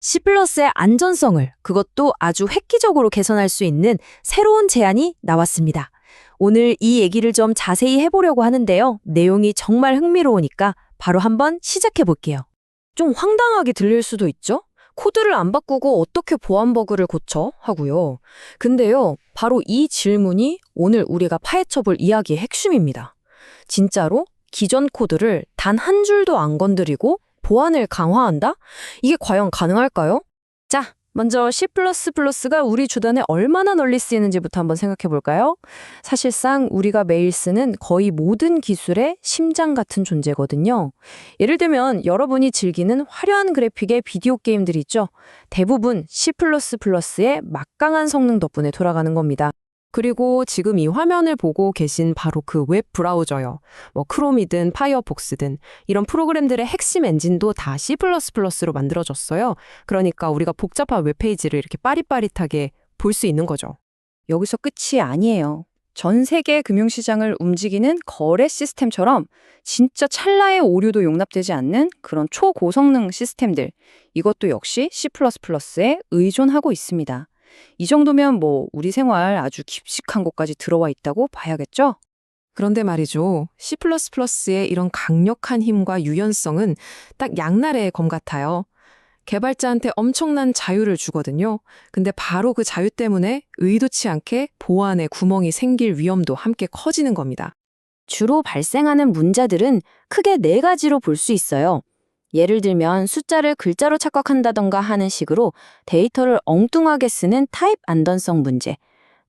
C++의 안전성을 그것도 아주 획기적으로 개선할 수 있는 새로운 제안이 나왔습니다. 오늘 이 얘기를 좀 자세히 해보려고 하는데요. 내용이 정말 흥미로우니까 바로 한번 시작해 볼게요. 좀 황당하게 들릴 수도 있죠? 코드를 안 바꾸고 어떻게 보안 버그를 고쳐? 하고요. 근데요, 바로 이 질문이 오늘 우리가 파헤쳐 볼 이야기의 핵심입니다. 진짜로 기존 코드를 단 한 줄도 안 건드리고 보안을 강화한다? 이게 과연 가능할까요? 자, 먼저 C++가 우리 주변에 얼마나 널리 쓰이는지부터 한번 생각해 볼까요? 사실상 우리가 매일 쓰는 거의 모든 기술의 심장 같은 존재거든요. 예를 들면 여러분이 즐기는 화려한 그래픽의 비디오 게임들이 있죠. 대부분 C++의 막강한 성능 덕분에 돌아가는 겁니다. 그리고 지금 이 화면을 보고 계신 바로 그 웹 브라우저요. 크롬이든 파이어폭스든 이런 프로그램들의 핵심 엔진도 다 C++로 만들어졌어요. 그러니까 우리가 복잡한 웹페이지를 이렇게 빠릿빠릿하게 볼 수 있는 거죠. 여기서 끝이 아니에요. 전 세계 금융시장을 움직이는 거래 시스템처럼 진짜 찰나의 오류도 용납되지 않는 그런 초고성능 시스템들, 이것도 역시 C++에 의존하고 있습니다. 이 정도면 우리 생활 아주 깊숙한 곳까지 들어와 있다고 봐야겠죠? 그런데 말이죠. C++의 이런 강력한 힘과 유연성은 딱 양날의 검 같아요. 개발자한테 엄청난 자유를 주거든요. 근데 바로 그 자유 때문에 의도치 않게 보안에 구멍이 생길 위험도 함께 커지는 겁니다. 주로 발생하는 문제들은 크게 네 가지로 볼 수 있어요. 예를 들면 숫자를 글자로 착각한다던가 하는 식으로 데이터를 엉뚱하게 쓰는 타입 안전성 문제,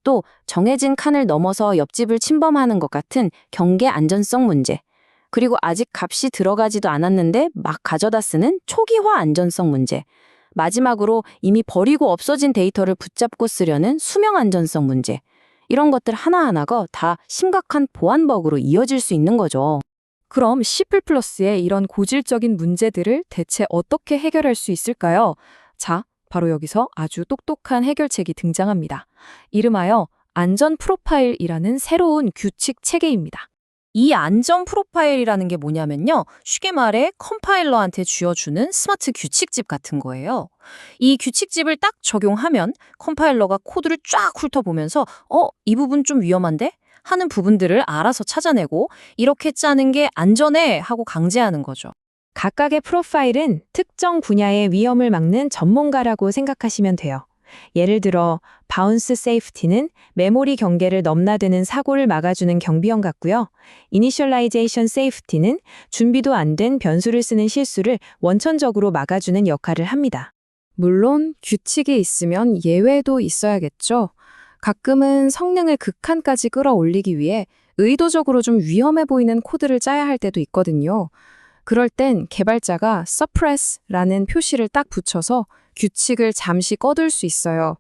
또 정해진 칸을 넘어서 옆집을 침범하는 것 같은 경계 안전성 문제, 그리고 아직 값이 들어가지도 않았는데 막 가져다 쓰는 초기화 안전성 문제, 마지막으로 이미 버리고 없어진 데이터를 붙잡고 쓰려는 수명 안전성 문제, 이런 것들 하나하나가 다 심각한 보안 버그로 이어질 수 있는 거죠. 그럼 C++의 이런 고질적인 문제들을 대체 어떻게 해결할 수 있을까요? 자, 바로 여기서 아주 똑똑한 해결책이 등장합니다. 이름하여 안전 프로파일이라는 새로운 규칙 체계입니다. 이 안전 프로파일이라는 게 뭐냐면요. 쉽게 말해 컴파일러한테 쥐어주는 스마트 규칙집 같은 거예요. 이 규칙집을 딱 적용하면 컴파일러가 코드를 쫙 훑어보면서 이 부분 좀 위험한데? 하는 부분들을 알아서 찾아내고 이렇게 짜는 게 안전해 하고 강제하는 거죠. 각각의 프로파일은 특정 분야의 위험을 막는 전문가라고 생각하시면 돼요. 예를 들어 바운스 세이프티는 메모리 경계를 넘나드는 사고를 막아주는 경비원 같고요. 이니셜라이제이션 세이프티는 준비도 안 된 변수를 쓰는 실수를 원천적으로 막아주는 역할을 합니다. 물론 규칙이 있으면 예외도 있어야겠죠. 가끔은 성능을 극한까지 끌어올리기 위해 의도적으로 좀 위험해 보이는 코드를 짜야 할 때도 있거든요. 그럴 땐 개발자가 suppress라는 표시를 딱 붙여서 규칙을 잠시 꺼둘 수 있어요.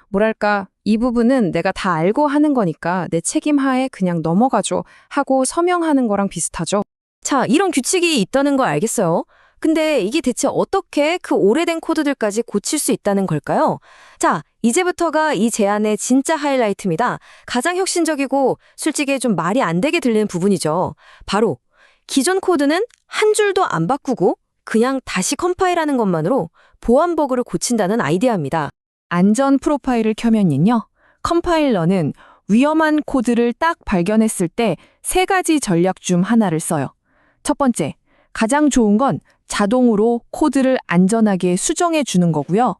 뭐랄까, 이 부분은 내가 다 알고 하는 거니까 내 책임 하에 그냥 넘어가줘 하고 서명하는 거랑 비슷하죠. 자, 이런 규칙이 있다는 거 알겠어요. 근데 이게 대체 어떻게 그 오래된 코드들까지 고칠 수 있다는 걸까요? 자, 이제부터가 이 제안의 진짜 하이라이트입니다. 가장 혁신적이고 솔직히 좀 말이 안 되게 들리는 부분이죠. 바로 기존 코드는 한 줄도 안 바꾸고 그냥 다시 컴파일하는 것만으로 보안 버그를 고친다는 아이디어입니다. 안전 프로파일을 켜면요. 컴파일러는 위험한 코드를 딱 발견했을 때 세 가지 전략 중 하나를 써요. 첫 번째, 가장 좋은 건 자동으로 코드를 안전하게 수정해 주는 거고요.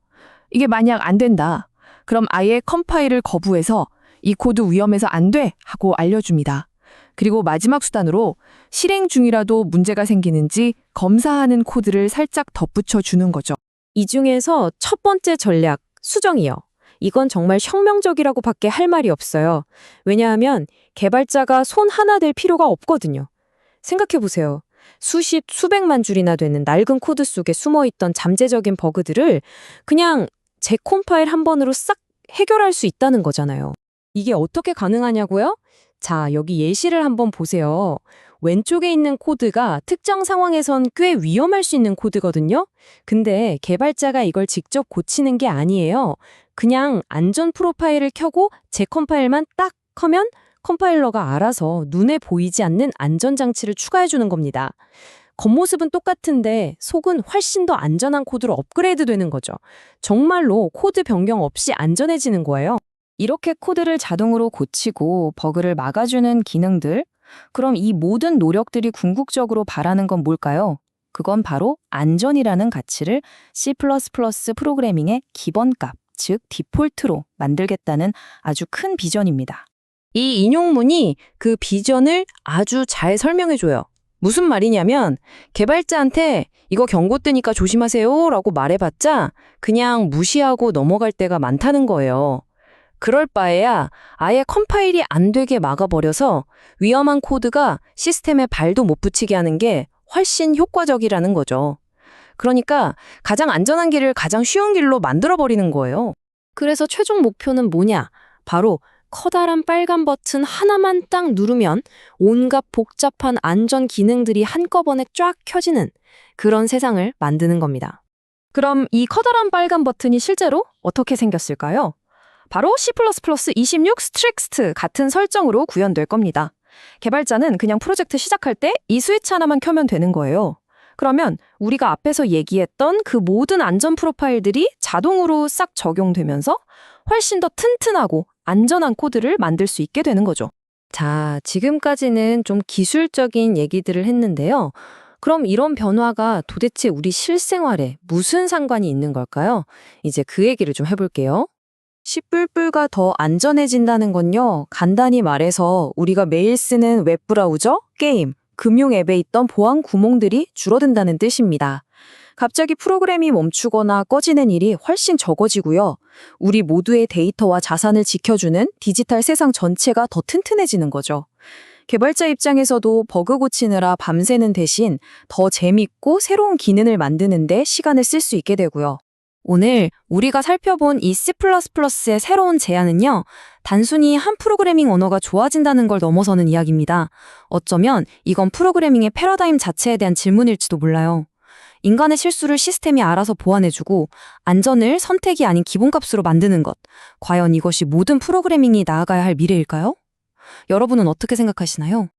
이게 만약 안 된다. 그럼 아예 컴파일을 거부해서 이 코드 위험해서 안 돼 하고 알려줍니다. 그리고 마지막 수단으로 실행 중이라도 문제가 생기는지 검사하는 코드를 살짝 덧붙여 주는 거죠. 이 중에서 첫 번째 전략, 수정이요. 이건 정말 혁명적이라고 밖에 할 말이 없어요. 왜냐하면 개발자가 손 하나 댈 필요가 없거든요. 생각해보세요. 수십, 수백만 줄이나 되는 낡은 코드 속에 숨어있던 잠재적인 버그들을 그냥 재컴파일 한 번으로 싹 해결할 수 있다는 거잖아요. 이게 어떻게 가능하냐고요? 자, 여기 예시를 한번 보세요. 왼쪽에 있는 코드가 특정 상황에선 꽤 위험할 수 있는 코드거든요. 근데 개발자가 이걸 직접 고치는 게 아니에요. 그냥 안전 프로파일을 켜고 재컴파일만 딱 하면 컴파일러가 알아서 눈에 보이지 않는 안전장치를 추가해 주는 겁니다. 겉모습은 똑같은데 속은 훨씬 더 안전한 코드로 업그레이드 되는 거죠. 정말로 코드 변경 없이 안전해지는 거예요. 이렇게 코드를 자동으로 고치고 버그를 막아주는 기능들, 그럼 이 모든 노력들이 궁극적으로 바라는 건 뭘까요? 그건 바로 안전이라는 가치를 C++ 프로그래밍의 기본값, 즉 디폴트로 만들겠다는 아주 큰 비전입니다. 이 인용문이 그 비전을 아주 잘 설명해줘요. 무슨 말이냐면 개발자한테 이거 경고 뜨니까 조심하세요 라고 말해봤자 그냥 무시하고 넘어갈 때가 많다는 거예요. 그럴 바에야 아예 컴파일이 안 되게 막아버려서 위험한 코드가 시스템에 발도 못 붙이게 하는 게 훨씬 효과적이라는 거죠. 그러니까 가장 안전한 길을 가장 쉬운 길로 만들어버리는 거예요. 그래서 최종 목표는 뭐냐? 바로 커다란 빨간 버튼 하나만 딱 누르면 온갖 복잡한 안전 기능들이 한꺼번에 쫙 켜지는 그런 세상을 만드는 겁니다. 그럼 이 커다란 빨간 버튼이 실제로 어떻게 생겼을까요? 바로 C++ 26 스트릭스트 같은 설정으로 구현될 겁니다. 개발자는 그냥 프로젝트 시작할 때 이 스위치 하나만 켜면 되는 거예요. 그러면 우리가 앞에서 얘기했던 그 모든 안전 프로파일들이 자동으로 싹 적용되면서 훨씬 더 튼튼하고 안전한 코드를 만들 수 있게 되는 거죠. 자, 지금까지는 좀 기술적인 얘기들을 했는데요. 그럼 이런 변화가 도대체 우리 실생활에 무슨 상관이 있는 걸까요? 이제 그 얘기를 좀 해볼게요. C++가 더 안전해진다는 건요, 간단히 말해서 우리가 매일 쓰는 웹브라우저, 게임, 금융 앱에 있던 보안 구멍들이 줄어든다는 뜻입니다. 갑자기 프로그램이 멈추거나 꺼지는 일이 훨씬 적어지고요. 우리 모두의 데이터와 자산을 지켜주는 디지털 세상 전체가 더 튼튼해지는 거죠. 개발자 입장에서도 버그 고치느라 밤새는 대신 더 재밌고 새로운 기능을 만드는데 시간을 쓸 수 있게 되고요. 오늘 우리가 살펴본 이 C++의 새로운 제안은요, 단순히 한 프로그래밍 언어가 좋아진다는 걸 넘어서는 이야기입니다. 어쩌면 이건 프로그래밍의 패러다임 자체에 대한 질문일지도 몰라요. 인간의 실수를 시스템이 알아서 보완해주고 안전을 선택이 아닌 기본값으로 만드는 것. 과연 이것이 모든 프로그래밍이 나아가야 할 미래일까요? 여러분은 어떻게 생각하시나요?